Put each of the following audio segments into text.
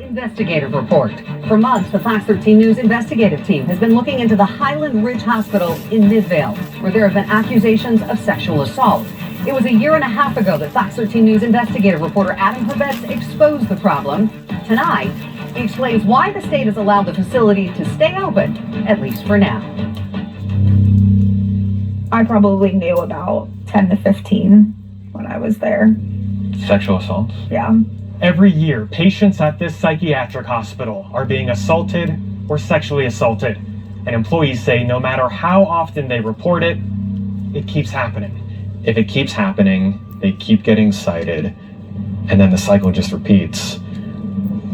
Investigative report. For months, the Fox 13 News investigative team has been looking into the Highland Ridge Hospital in Midvale, where there have been accusations of sexual assault. It was a year and a half ago that Fox 13 News investigative reporter Adam Herbets exposed the problem. Tonight, he explains why the state has allowed the facility to stay open, at least for now. I probably knew about 10 to 15 when I was there. Sexual assaults? Yeah. Every year, patients at this psychiatric hospital are being assaulted or sexually assaulted. And employees say no matter how often they report it, it keeps happening. If it keeps happening, they keep getting cited, and then the cycle just repeats.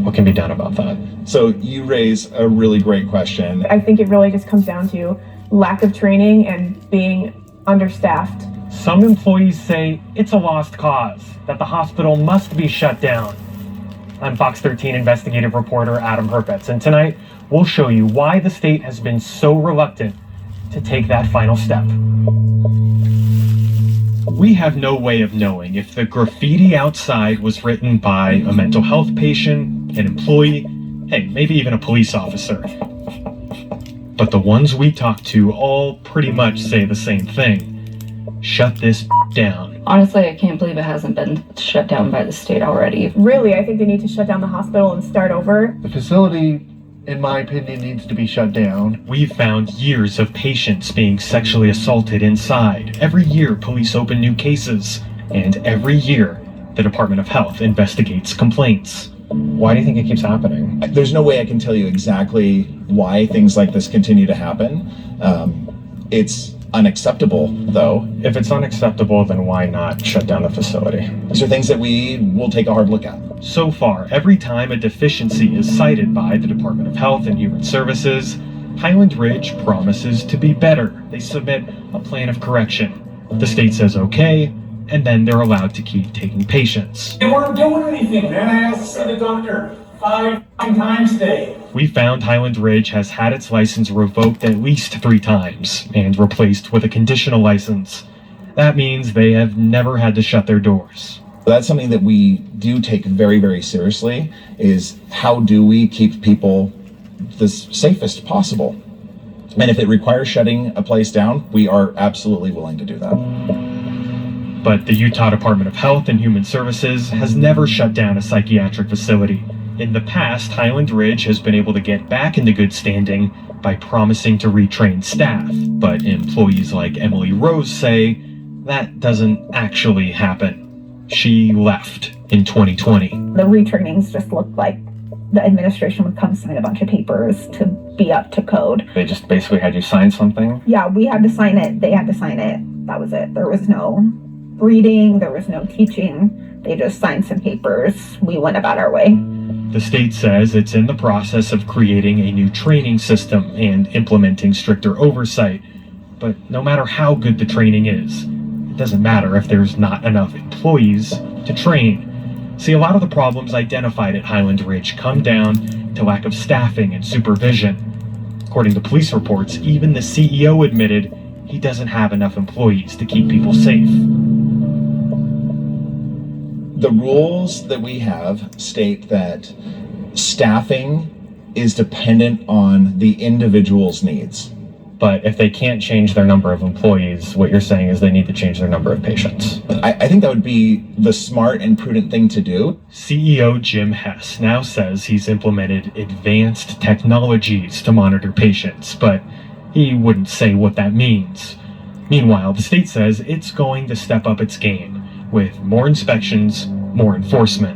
What can be done about that? So you raise a really great question. I think it really just comes down to lack of training and being understaffed. Some employees say it's a lost cause, that the hospital must be shut down. I'm Fox 13 investigative reporter Adam Herbets, and tonight we'll show you why the state has been so reluctant to take that final step. We have no way of knowing if the graffiti outside was written by a mental health patient, an employee, hey, maybe even a police officer. But the ones we talk to all pretty much say the same thing. Shut this down. Honestly, I can't believe it hasn't been shut down by the state already. Really, I think they need to shut down the hospital and start over. The facility, in my opinion, needs to be shut down. We've found years of patients being sexually assaulted inside. Every year, police open new cases. And every year, the Department of Health investigates complaints. Why do you think it keeps happening? There's no way I can tell you exactly why things like this continue to happen. It's unacceptable, though. If it's unacceptable, then why not shut down the facility? These are things that we will take a hard look at. So far, every time a deficiency is cited by the Department of Health and Human Services, Highland Ridge promises to be better. They submit a plan of correction. The state says okay, and then they're allowed to keep taking patients. They weren't doing anything, man. I asked to see the doctor 5 times today. We found Highland Ridge has had its license revoked at least 3 times and replaced with a conditional license. That means they have never had to shut their doors. That's something that we do take very, very seriously, is how do we keep people the safest possible? And if it requires shutting a place down, we are absolutely willing to do that. But the Utah Department of Health and Human Services has never shut down a psychiatric facility. In the past, Highland Ridge has been able to get back into good standing by promising to retrain staff. But employees like Emily Rose say that doesn't actually happen. She left in 2020. The retrainings just looked like the administration would come sign a bunch of papers to be up to code. They just basically had you sign something? Yeah, we had to sign it. They had to sign it. That was it. There was no reading. There was no teaching. They just signed some papers. We went about our way. The state says it's in the process of creating a new training system and implementing stricter oversight. But no matter how good the training is, it doesn't matter if there's not enough employees to train. See, a lot of the problems identified at Highland Ridge come down to lack of staffing and supervision. According to police reports, even the CEO admitted he doesn't have enough employees to keep people safe. The rules that we have state that staffing is dependent on the individual's needs. But if they can't change their number of employees, what you're saying is they need to change their number of patients. I think that would be the smart and prudent thing to do. CEO Jim Hess now says he's implemented advanced technologies to monitor patients, but he wouldn't say what that means. Meanwhile, the state says it's going to step up its game with more inspections, more enforcement.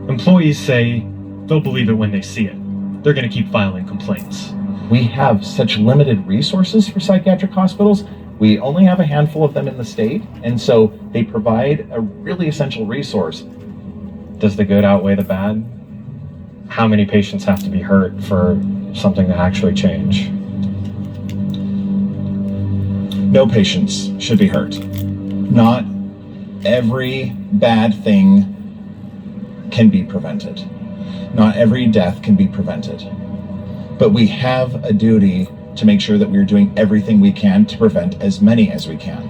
Employees say they'll believe it when they see it. They're going to keep filing complaints. We have such limited resources for psychiatric hospitals. We only have a handful of them in the state, and so they provide a really essential resource. Does the good outweigh the bad? How many patients have to be hurt for something to actually change? No patients should be hurt. Not every bad thing can be prevented. Not every death can be prevented. But we have a duty to make sure that we're doing everything we can to prevent as many as we can.